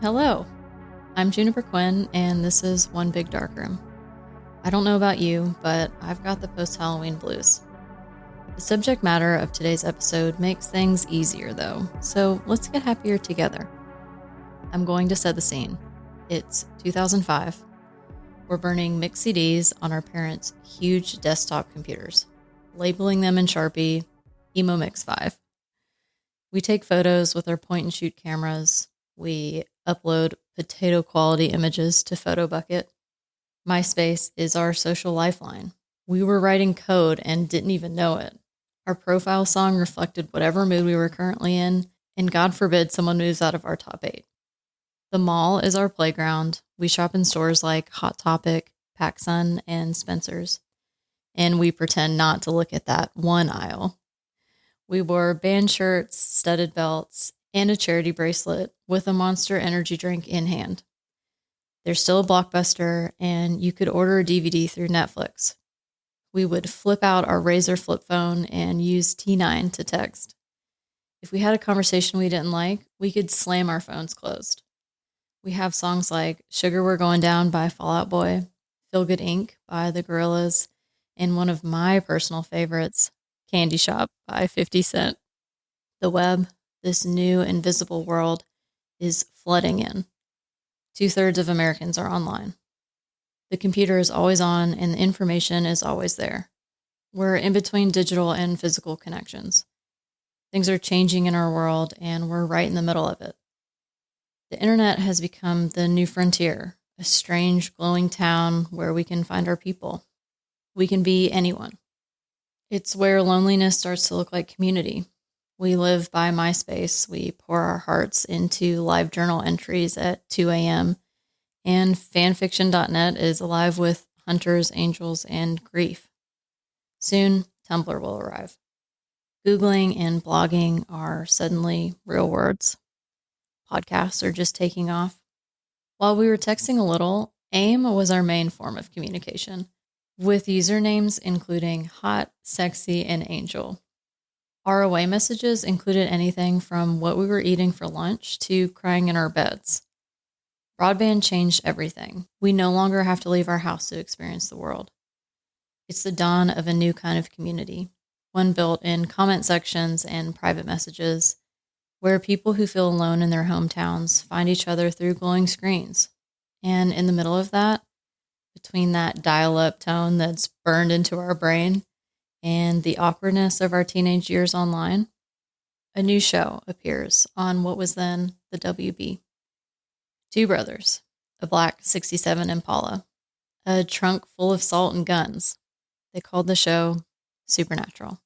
Hello, I'm Juniper-Quinn, and this is One Big Darkroom. I don't know about you, but I've got the post-Halloween blues. The subject matter of today's episode makes things easier, though, so let's get happier together. I'm going to set the scene. It's 2005. We're burning mixed CDs on our parents' huge desktop computers, labeling them in Sharpie, Emo Mix 5. We take photos with our point-and-shoot cameras. We upload potato-quality images to PhotoBucket. MySpace is our social lifeline. We were writing code and didn't even know it. Our profile song reflected whatever mood we were currently in, and God forbid someone moves out of our top 8. The mall is our playground. We shop in stores like Hot Topic, PacSun, and Spencer's. And we pretend not to look at that one aisle. We wore band shirts, studded belts, and a charity bracelet with a Monster energy drink in hand. There's still a Blockbuster, and you could order a DVD through Netflix. We would flip out our Razr flip phone and use T9 to text. If we had a conversation we didn't like, we could slam our phones closed. We have songs like Sugar We're Going Down by Fall Out Boy, Feel Good Inc. by The Gorillaz, and one of my personal favorites, Candy Shop by 50 Cent. The web, this new invisible world, is flooding in. 2/3 of Americans are online. The computer is always on and the information is always there. We're in between digital and physical connections. Things are changing in our world and we're right in the middle of it. The internet has become the new frontier, a strange, glowing town where we can find our people. We can be anyone. It's where loneliness starts to look like community. We live by MySpace. We pour our hearts into LiveJournal entries at 2 a.m. And fanfiction.net is alive with hunters, angels, and grief. Soon, Tumblr will arrive. Googling and blogging are suddenly real words. Podcasts are just taking off. While we were texting a little, AIM was our main form of communication, with usernames including hot, sexy, and angel. Our away messages included anything from what we were eating for lunch to crying in our beds. Broadband changed everything. We no longer have to leave our house to experience the world. It's the dawn of a new kind of community, one built in comment sections and private messages, where people who feel alone in their hometowns find each other through glowing screens. And in the middle of that, between that dial-up tone that's burned into our brain and the awkwardness of our teenage years online, a new show appears on what was then the WB. Two brothers, a black 67 Impala, a trunk full of salt and guns. They called the show Supernatural.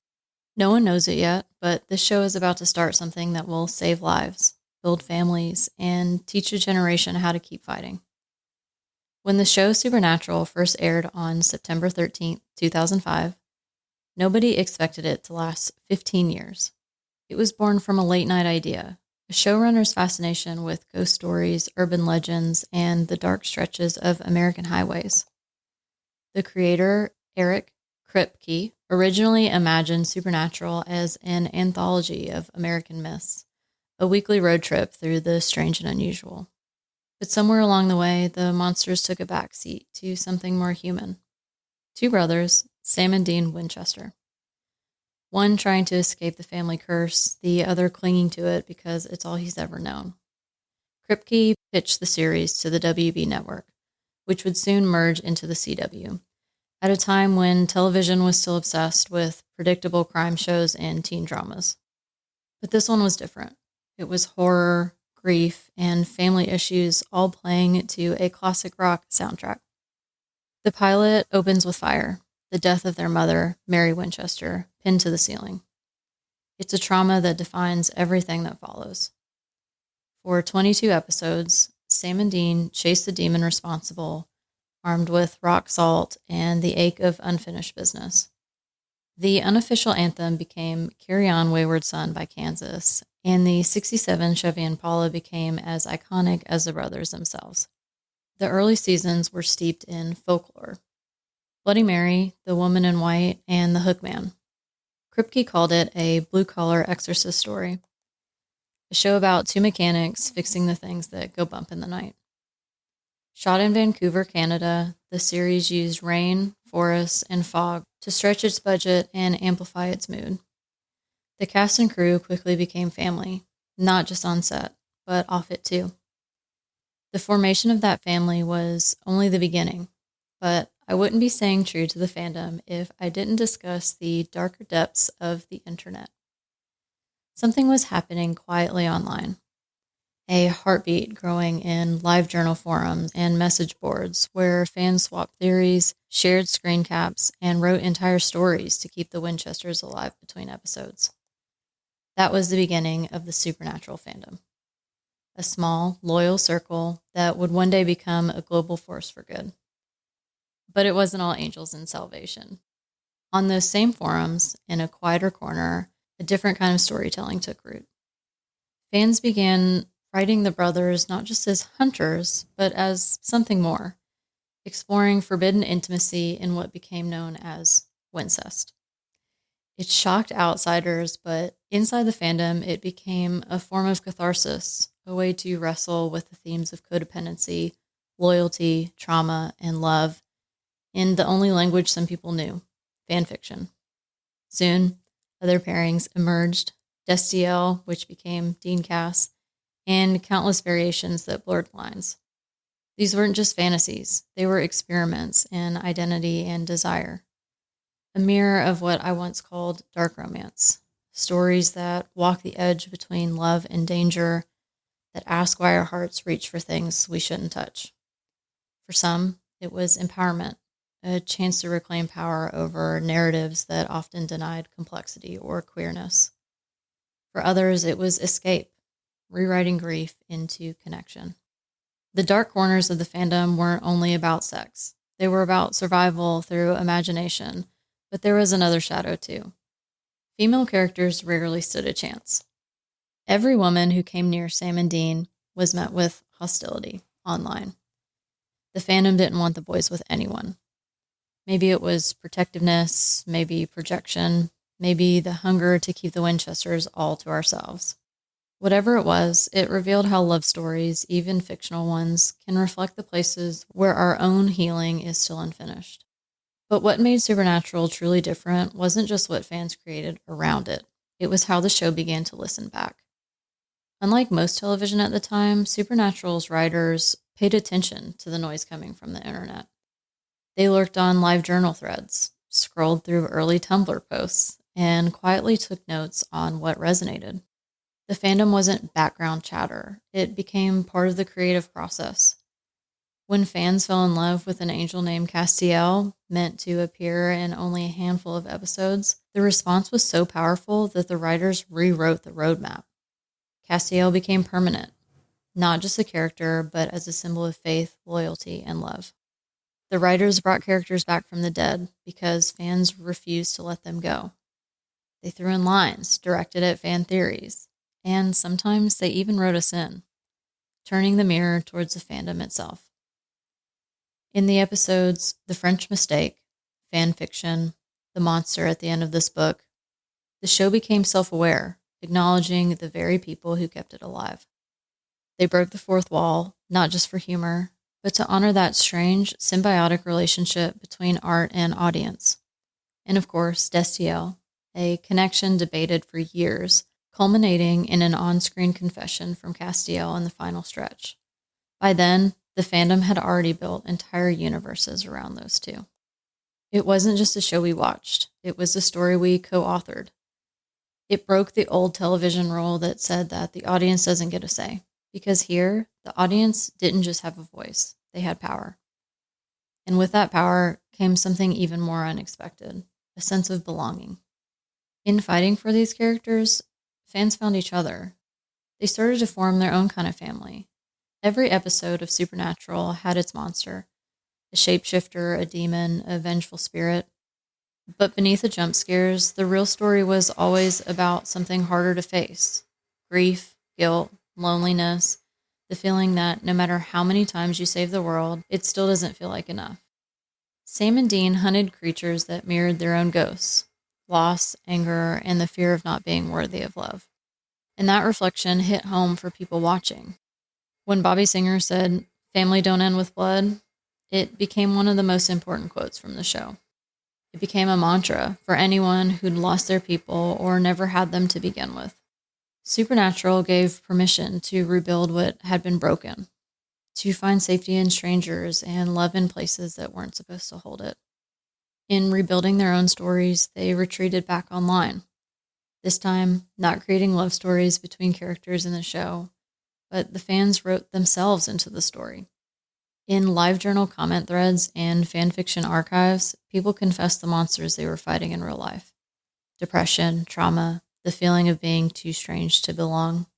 No one knows it yet, but this show is about to start something that will save lives, build families, and teach a generation how to keep fighting. When the show Supernatural first aired on September 13th, 2005, nobody expected it to last 15 years. It was born from a late-night idea, a showrunner's fascination with ghost stories, urban legends, and the dark stretches of American highways. The creator, Eric Kripke, originally imagined Supernatural as an anthology of American myths, a weekly road trip through the strange and unusual. But somewhere along the way, the monsters took a backseat to something more human. Two brothers, Sam and Dean Winchester. One trying to escape the family curse, the other clinging to it because it's all he's ever known. Kripke pitched the series to the WB network, which would soon merge into the CW, at a time when television was still obsessed with predictable crime shows and teen dramas. But this one was different. It was horror, grief, and family issues all playing to a classic rock soundtrack. The pilot opens with fire, the death of their mother, Mary Winchester, pinned to the ceiling. It's a trauma that defines everything that follows. For 22 episodes, Sam and Dean chase the demon responsible, armed with rock salt and the ache of unfinished business. The unofficial anthem became Carry On Wayward Son by Kansas, and the 67 Chevy Impala became as iconic as the brothers themselves. The early seasons were steeped in folklore. Bloody Mary, The Woman in White, and The Hookman. Kripke called it a blue-collar exorcist story. a show about two mechanics fixing the things that go bump in the night. Shot in Vancouver, Canada, the series used rain, forests, and fog to stretch its budget and amplify its mood. The cast and crew quickly became family, not just on set, but off it too. The formation of that family was only the beginning, but I wouldn't be staying true to the fandom if I didn't discuss the darker depths of the internet. Something was happening quietly online. A heartbeat growing in LiveJournal forums and message boards where fans swapped theories, shared screen caps, and wrote entire stories to keep the Winchesters alive between episodes. That was the beginning of the Supernatural fandom. A small, loyal circle that would one day become a global force for good. But it wasn't all angels and salvation. On those same forums, in a quieter corner, a different kind of storytelling took root. Fans began writing the brothers not just as hunters, but as something more, exploring forbidden intimacy in what became known as Wincest. It shocked outsiders, but inside the fandom, it became a form of catharsis, a way to wrestle with the themes of codependency, loyalty, trauma, and love in the only language some people knew, fan fiction. Soon, other pairings emerged, Destiel, which became Dean Cass, and countless variations that blurred lines. These weren't just fantasies, they were experiments in identity and desire. A mirror of what I once called dark romance, stories that walk the edge between love and danger, that ask why our hearts reach for things we shouldn't touch. For some, it was empowerment, a chance to reclaim power over narratives that often denied complexity or queerness. For others, it was escape, rewriting grief into connection. The dark corners of the fandom weren't only about sex. They were about survival through imagination, but there was another shadow too. Female characters rarely stood a chance. Every woman who came near Sam and Dean was met with hostility online. The fandom didn't want the boys with anyone. Maybe it was protectiveness, maybe projection, maybe the hunger to keep the Winchesters all to ourselves. Whatever it was, it revealed how love stories, even fictional ones, can reflect the places where our own healing is still unfinished. But what made Supernatural truly different wasn't just what fans created around it. It was how the show began to listen back. Unlike most television at the time, Supernatural's writers paid attention to the noise coming from the internet. They lurked on LiveJournal threads, scrolled through early Tumblr posts, and quietly took notes on what resonated. The fandom wasn't background chatter. It became part of the creative process. When fans fell in love with an angel named Castiel, meant to appear in only a handful of episodes, the response was so powerful that the writers rewrote the roadmap. Castiel became permanent, not just a character, but as a symbol of faith, loyalty, and love. The writers brought characters back from the dead because fans refused to let them go. They threw in lines directed at fan theories, and sometimes they even wrote us in, turning the mirror towards the fandom itself. In the episodes The French Mistake, Fan Fiction, The Monster at the End of This Book, the show became self-aware, acknowledging the very people who kept it alive. They broke the fourth wall, not just for humor, but to honor that strange, symbiotic relationship between art and audience. And of course, Destiel, a connection debated for years, culminating in an on-screen confession from Castiel in the final stretch. By then, the fandom had already built entire universes around those two. It wasn't just a show we watched, it was a story we co-authored. It broke the old television rule that said that the audience doesn't get a say, because here, the audience didn't just have a voice, they had power. And with that power came something even more unexpected, a sense of belonging. In fighting for these characters, fans found each other. They started to form their own kind of family. Every episode of Supernatural had its monster, a shapeshifter, a demon, a vengeful spirit. But beneath the jump scares, the real story was always about something harder to face. Grief, guilt, loneliness, the feeling that no matter how many times you save the world, it still doesn't feel like enough. Sam and Dean hunted creatures that mirrored their own ghosts, loss, anger, and the fear of not being worthy of love. And that reflection hit home for people watching. When Bobby Singer said, "Family don't end with blood," it became one of the most important quotes from the show. It became a mantra for anyone who'd lost their people or never had them to begin with. Supernatural gave permission to rebuild what had been broken, to find safety in strangers and love in places that weren't supposed to hold it. In rebuilding their own stories, they retreated back online. This time, not creating love stories between characters in the show, but the fans wrote themselves into the story. In LiveJournal comment threads and fanfiction archives, people confessed the monsters they were fighting in real life. Depression, trauma, the feeling of being too strange to belong.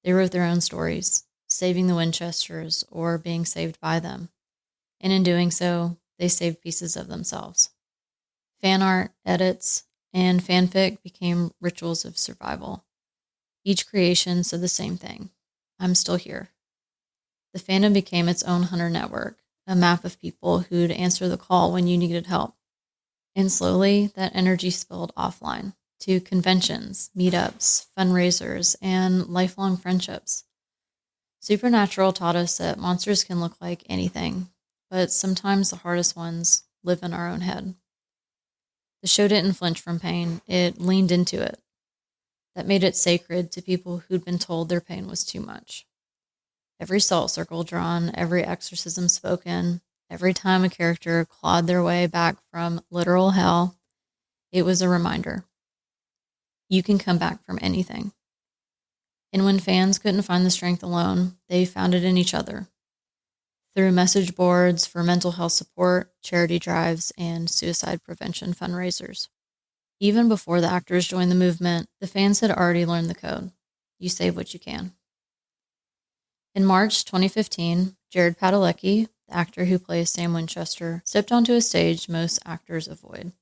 They wrote their own stories, saving the Winchesters or being saved by them. And in doing so, they saved pieces of themselves. Fan art, edits, and fanfic became rituals of survival. Each creation said the same thing: I'm still here. The fandom became its own hunter network, a map of people who'd answer the call when you needed help. And slowly, that energy spilled offline to conventions, meetups, fundraisers, and lifelong friendships. Supernatural taught us that monsters can look like anything, but sometimes the hardest ones live in our own head. The show didn't flinch from pain, it leaned into it. That made it sacred to people who'd been told their pain was too much. Every salt circle drawn, every exorcism spoken, every time a character clawed their way back from literal hell, it was a reminder. You can come back from anything. And when fans couldn't find the strength alone, they found it in each other. Through message boards for mental health support, charity drives, and suicide prevention fundraisers. Even before the actors joined the movement, the fans had already learned the code. You save what you can. In March 2015, Jared Padalecki, the actor who plays Sam Winchester, stepped onto a stage most actors avoid: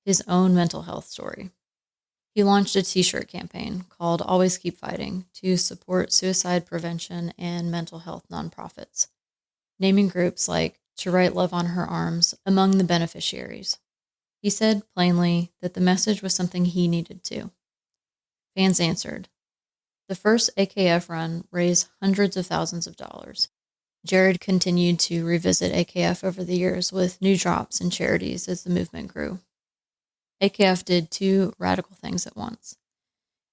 his own mental health story. He launched a t-shirt campaign called Always Keep Fighting to support suicide prevention and mental health nonprofits, naming groups like To Write Love on Her Arms among the beneficiaries. He said plainly that the message was something he needed too. Fans answered. The first AKF run raised hundreds of thousands of dollars. Jared continued to revisit AKF over the years with new drops and charities as the movement grew. AKF did two radical things at once.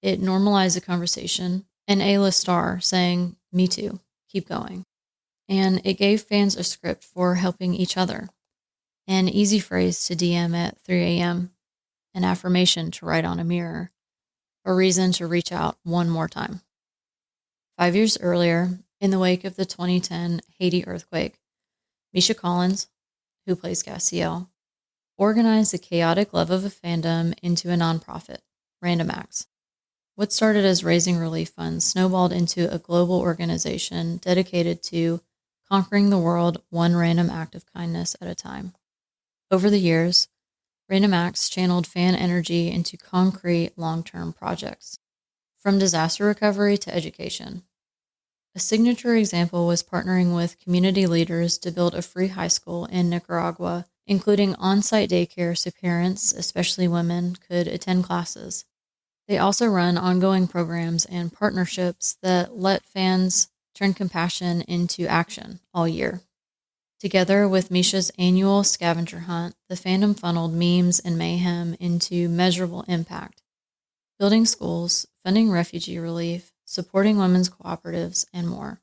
It normalized the conversation, an A-list star saying, "Me too, keep going." And it gave fans a script for helping each other, an easy phrase to DM at 3 a.m., an affirmation to write on a mirror, a reason to reach out one more time. 5 years earlier, in the wake of the 2010 Haiti earthquake, Misha Collins, who plays Cassiel, organized the chaotic love of a fandom into a nonprofit, Random Acts. What started as raising relief funds snowballed into a global organization dedicated to conquering the world one random act of kindness at a time. Over the years, Random Acts channeled fan energy into concrete, long-term projects, from disaster recovery to education. A signature example was partnering with community leaders to build a free high school in Nicaragua, including on-site daycare so parents, especially women, could attend classes. They also run ongoing programs and partnerships that let fans turn compassion into action all year. Together with Misha's annual scavenger hunt, the fandom funneled memes and mayhem into measurable impact, building schools, funding refugee relief, supporting women's cooperatives, and more.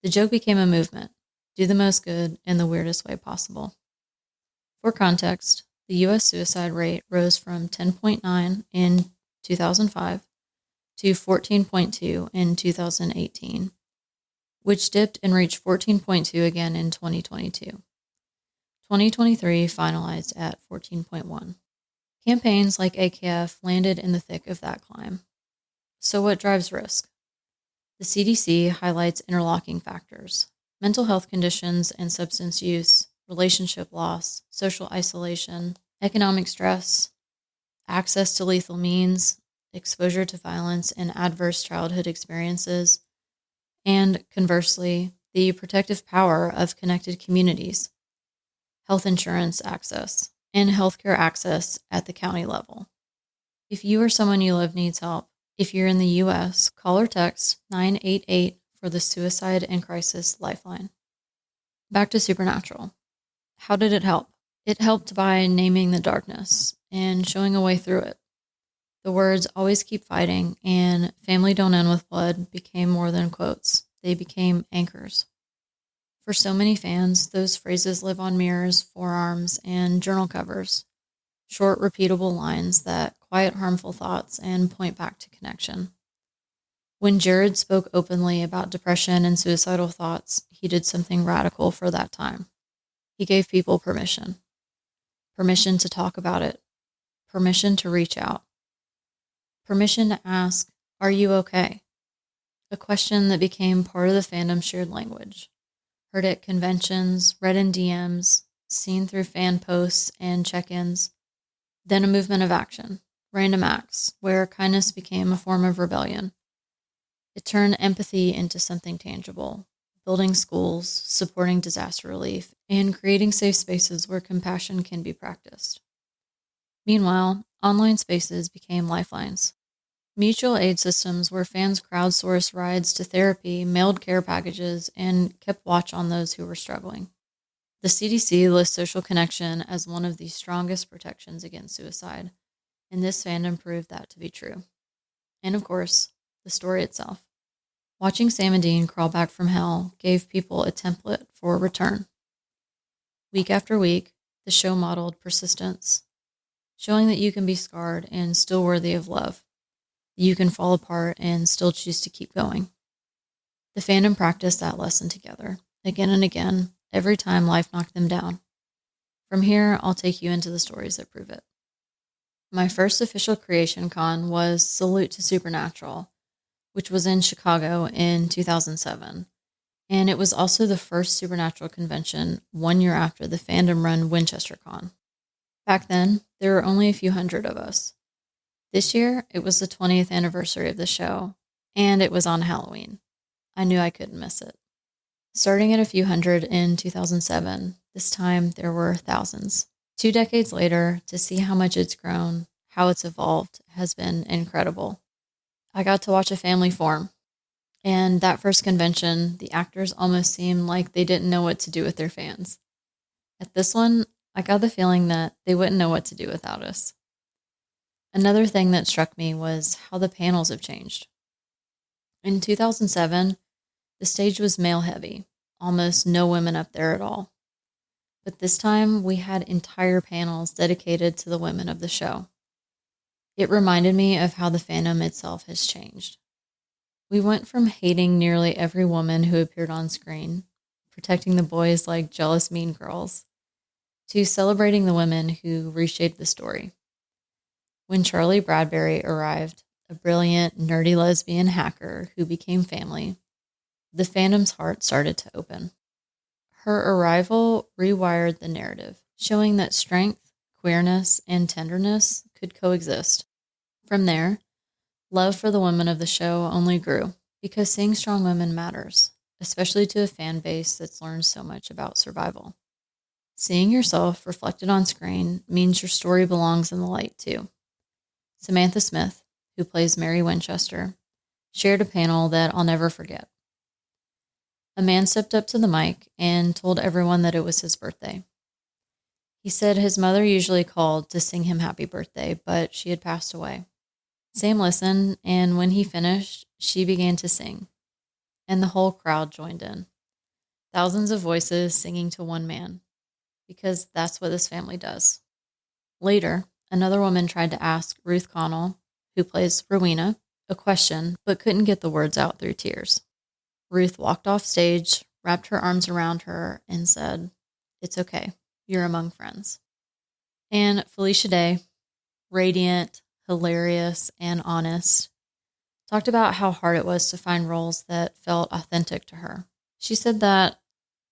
The joke became a movement: do the most good in the weirdest way possible. For context, the U.S. suicide rate rose from 10.9 in 2005 to 14.2 in 2018, which dipped and reached 14.2 again in 2022. 2023 finalized at 14.1. Campaigns like AKF landed in the thick of that climb. So what drives risk? The CDC highlights interlocking factors: mental health conditions and substance use, relationship loss, social isolation, economic stress, access to lethal means, exposure to violence and adverse childhood experiences, and conversely, the protective power of connected communities, health insurance access, and healthcare access at the county level. If you or someone you love needs help, If you're in the US, call or text 988 for the Suicide and Crisis Lifeline. Back to Supernatural. How did it help? It helped by naming the darkness and showing a way through it. The words "always keep fighting" and "family don't end with blood" became more than quotes. They became anchors. For so many fans, those phrases live on mirrors, forearms, and journal covers. Short, repeatable lines that quiet harmful thoughts and point back to connection. When Jared spoke openly about depression and suicidal thoughts, he did something radical for that time. He gave people permission. Permission to talk about it. Permission to reach out. Permission to ask, "Are you okay?" A question that became part of the fandom's shared language. Heard at conventions, read in DMs, seen through fan posts and check-ins. Then a movement of action, random acts, where kindness became a form of rebellion. It turned empathy into something tangible, building schools, supporting disaster relief, and creating safe spaces where compassion can be practiced. Meanwhile, online spaces became lifelines. Mutual aid systems where fans crowdsourced rides to therapy, mailed care packages, and kept watch on those who were struggling. The CDC lists social connection as one of the strongest protections against suicide, and this fandom proved that to be true. And of course, the story itself. Watching Sam and Dean crawl back from hell gave people a template for return. Week after week, the show modeled persistence, showing that you can be scarred and still worthy of love. You can fall apart and still choose to keep going. The fandom practiced that lesson together, again and again, every time life knocked them down. From here, I'll take you into the stories that prove it. My first official creation con was Salute to Supernatural, which was in Chicago in 2007. And it was also the first Supernatural convention 1 year after the fandom-run Winchester Con. Back then, there were only a few hundred of us. This year, it was the 20th anniversary of the show, and it was on Halloween. I knew I couldn't miss it. Starting at a few hundred in 2007, this time there were thousands. 2 decades later, to see how much it's grown, how it's evolved, has been incredible. I got to watch a family form, and that first convention, the actors almost seemed like they didn't know what to do with their fans. At this one, I got the feeling that they wouldn't know what to do without us. Another thing that struck me was how the panels have changed. In 2007, the stage was male-heavy, almost no women up there at all. But this time, we had entire panels dedicated to the women of the show. It reminded me of how the fandom itself has changed. We went from hating nearly every woman who appeared on screen, protecting the boys like jealous mean girls, to celebrating the women who reshaped the story. When Charlie Bradbury arrived, a brilliant, nerdy lesbian hacker who became family, the fandom's heart started to open. Her arrival rewired the narrative, showing that strength, queerness, and tenderness could coexist. From there, love for the women of the show only grew, because seeing strong women matters, especially to a fan base that's learned so much about survival. Seeing yourself reflected on screen means your story belongs in the light too. Samantha Smith, who plays Mary Winchester, shared a panel that I'll never forget. A man stepped up to the mic and told everyone that it was his birthday. He said his mother usually called to sing him happy birthday, but she had passed away. Sam listened, and when he finished, she began to sing, and the whole crowd joined in. Thousands of voices singing to one man, because that's what this family does. Later, another woman tried to ask Ruth Connell, who plays Rowena, a question, but couldn't get the words out through tears. Ruth walked off stage, wrapped her arms around her, and said, "It's okay. You're among friends." And Felicia Day, radiant, hilarious, and honest, talked about how hard it was to find roles that felt authentic to her. She said that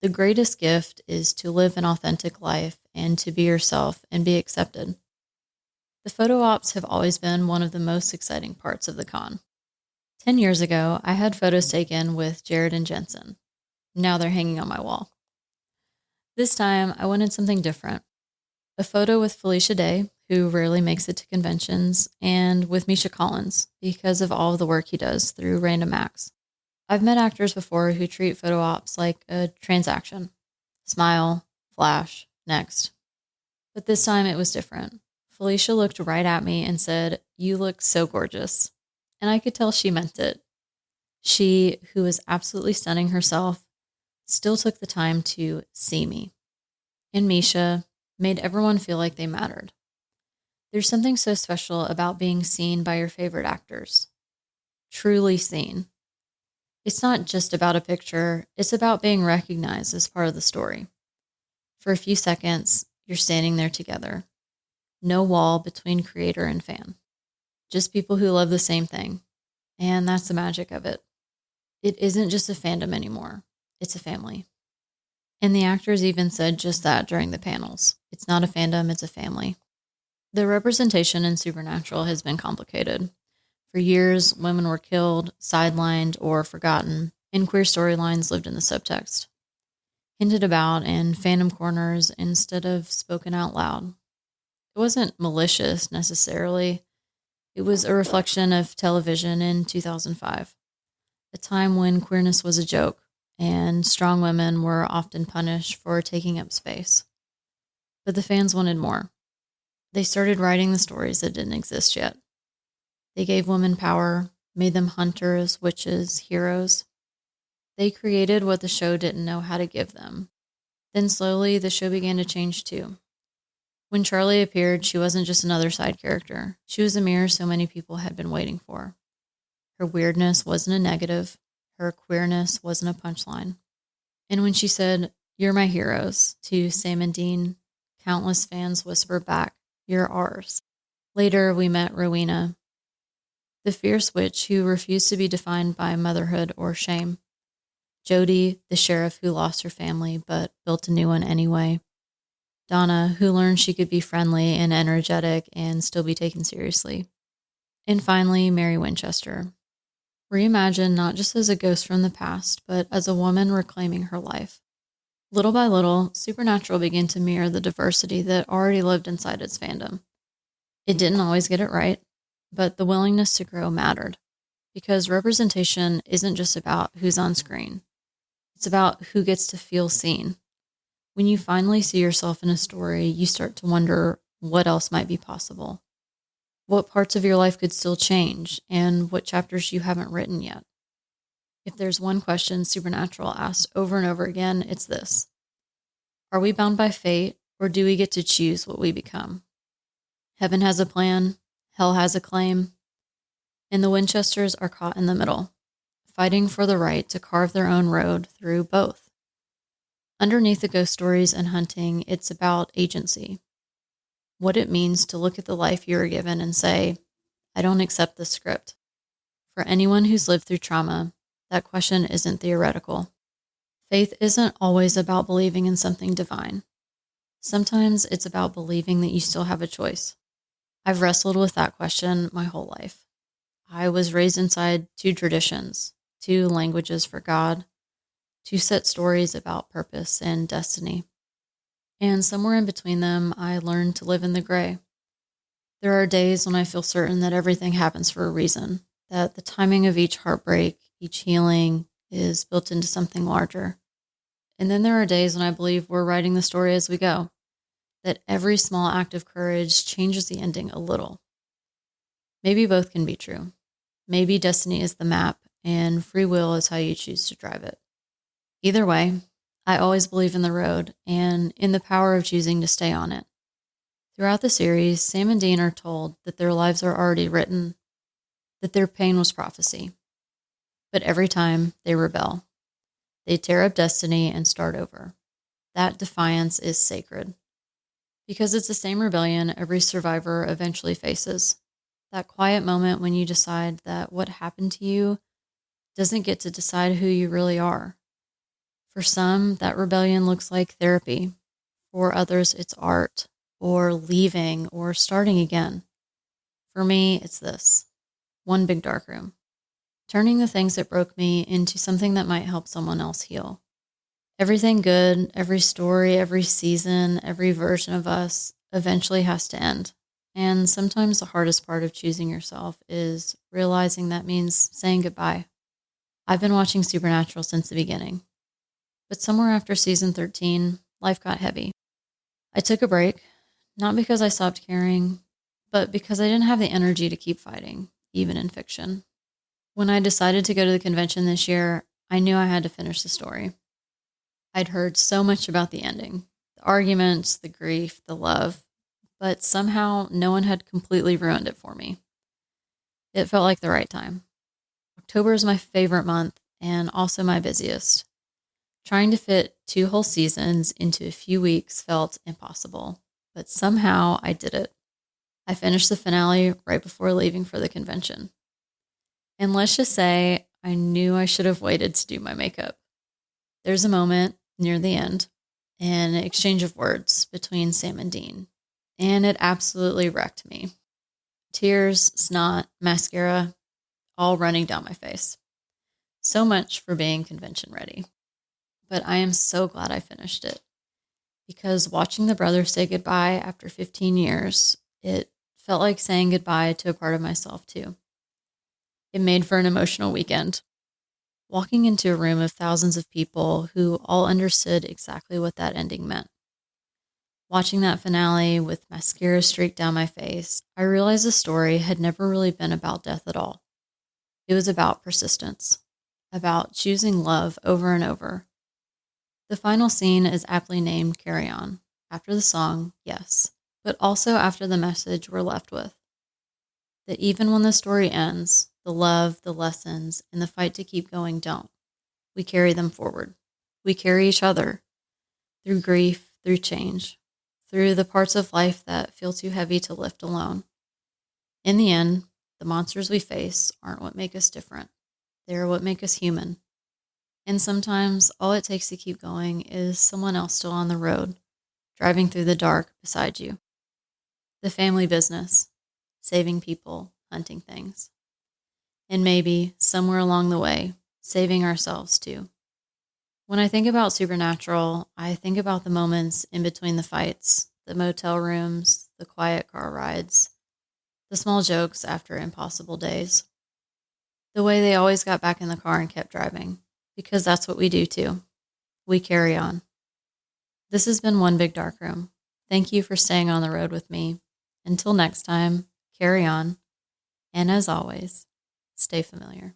the greatest gift is to live an authentic life and to be yourself and be accepted. The photo ops have always been one of the most exciting parts of the con. 10 years ago, I had photos taken with Jared and Jensen. Now they're hanging on my wall. This time, I wanted something different. A photo with Felicia Day, who rarely makes it to conventions, and with Misha Collins, because of all of the work he does through random acts. I've met actors before who treat photo ops like a transaction. Smile, flash, next. But this time it was different. Felicia looked right at me and said, "You look so gorgeous." And I could tell she meant it. She, who was absolutely stunning herself, still took the time to see me. And Misha made everyone feel like they mattered. There's something so special about being seen by your favorite actors. Truly seen. It's not just about a picture, it's about being recognized as part of the story. For a few seconds, you're standing there together. No wall between creator and fan. Just people who love the same thing. And that's the magic of it. It isn't just a fandom anymore. It's a family. And the actors even said just that during the panels. It's not a fandom, it's a family. The representation in Supernatural has been complicated. For years, women were killed, sidelined, or forgotten, and queer storylines lived in the subtext. Hinted about in fandom corners instead of spoken out loud. It wasn't malicious necessarily. It was a reflection of television in 2005, a time when queerness was a joke and strong women were often punished for taking up space. But the fans wanted more. They started writing the stories that didn't exist yet. They gave women power, made them hunters, witches, heroes. They created what the show didn't know how to give them. Then slowly, the show began to change too. When Charlie appeared, she wasn't just another side character. She was the mirror so many people had been waiting for. Her weirdness wasn't a negative. Her queerness wasn't a punchline. And when she said, "You're my heroes," to Sam and Dean, countless fans whispered back, "You're ours." Later, we met Rowena, the fierce witch who refused to be defined by motherhood or shame. Jody, the sheriff who lost her family but built a new one anyway. Donna, who learned she could be friendly and energetic and still be taken seriously. And finally, Mary Winchester. Reimagined not just as a ghost from the past, but as a woman reclaiming her life. Little by little, Supernatural began to mirror the diversity that already lived inside its fandom. It didn't always get it right, but the willingness to grow mattered, because representation isn't just about who's on screen. It's about who gets to feel seen. When you finally see yourself in a story, you start to wonder what else might be possible. What parts of your life could still change, and what chapters you haven't written yet. If there's one question Supernatural asks over and over again, it's this. Are we bound by fate, or do we get to choose what we become? Heaven has a plan, hell has a claim, and the Winchesters are caught in the middle, fighting for the right to carve their own road through both. Underneath the ghost stories and hunting, it's about agency. What it means to look at the life you were given and say, I don't accept this script. For anyone who's lived through trauma, that question isn't theoretical. Faith isn't always about believing in something divine. Sometimes it's about believing that you still have a choice. I've wrestled with that question my whole life. I was raised inside two traditions, two languages for God, two set stories about purpose and destiny. And somewhere in between them, I learned to live in the gray. There are days when I feel certain that everything happens for a reason, that the timing of each heartbreak, each healing is built into something larger. And then there are days when I believe we're writing the story as we go, that every small act of courage changes the ending a little. Maybe both can be true. Maybe destiny is the map and free will is how you choose to drive it. Either way, I always believe in the road and in the power of choosing to stay on it. Throughout the series, Sam and Dean are told that their lives are already written, that their pain was prophecy. But every time they rebel, they tear up destiny and start over. That defiance is sacred. Because it's the same rebellion every survivor eventually faces. That quiet moment when you decide that what happened to you doesn't get to decide who you really are. For some, that rebellion looks like therapy. For others, it's art, or leaving, or starting again. For me, it's this. One Big Darkroom. Turning the things that broke me into something that might help someone else heal. Everything good, every story, every season, every version of us eventually has to end. And sometimes the hardest part of choosing yourself is realizing that means saying goodbye. I've been watching Supernatural since the beginning, but somewhere after season 13, life got heavy. I took a break, not because I stopped caring, but because I didn't have the energy to keep fighting, even in fiction. When I decided to go to the convention this year, I knew I had to finish the story. I'd heard so much about the ending, the arguments, the grief, the love, but somehow no one had completely ruined it for me. It felt like the right time. October is my favorite month and also my busiest. Trying to fit 2 whole seasons into a few weeks felt impossible, but somehow I did it. I finished the finale right before leaving for the convention. And let's just say I knew I should have waited to do my makeup. There's a moment near the end, an exchange of words between Sam and Dean, and it absolutely wrecked me. Tears, snot, mascara, all running down my face. So much for being convention ready. But I am so glad I finished it, because watching the brothers say goodbye after 15 years, it felt like saying goodbye to a part of myself too. It made for an emotional weekend. Walking into a room of thousands of people who all understood exactly what that ending meant. Watching that finale with mascara streaked down my face, I realized the story had never really been about death at all. It was about persistence, about choosing love over and over. The final scene is aptly named Carry On, after the song, yes, but also after the message we're left with. That even when the story ends, the love, the lessons, and the fight to keep going don't. We carry them forward. We carry each other through grief, through change, through the parts of life that feel too heavy to lift alone. In the end, the monsters we face aren't what make us different. They are what make us human. And sometimes all it takes to keep going is someone else still on the road, driving through the dark beside you. The family business, saving people, hunting things. And maybe, somewhere along the way, saving ourselves too. When I think about Supernatural, I think about the moments in between the fights, the motel rooms, the quiet car rides, the small jokes after impossible days. The way they always got back in the car and kept driving, because that's what we do too. We carry on. This has been One Big Darkroom. Thank you for staying on the road with me. Until next time, carry on. And as always, stay familiar.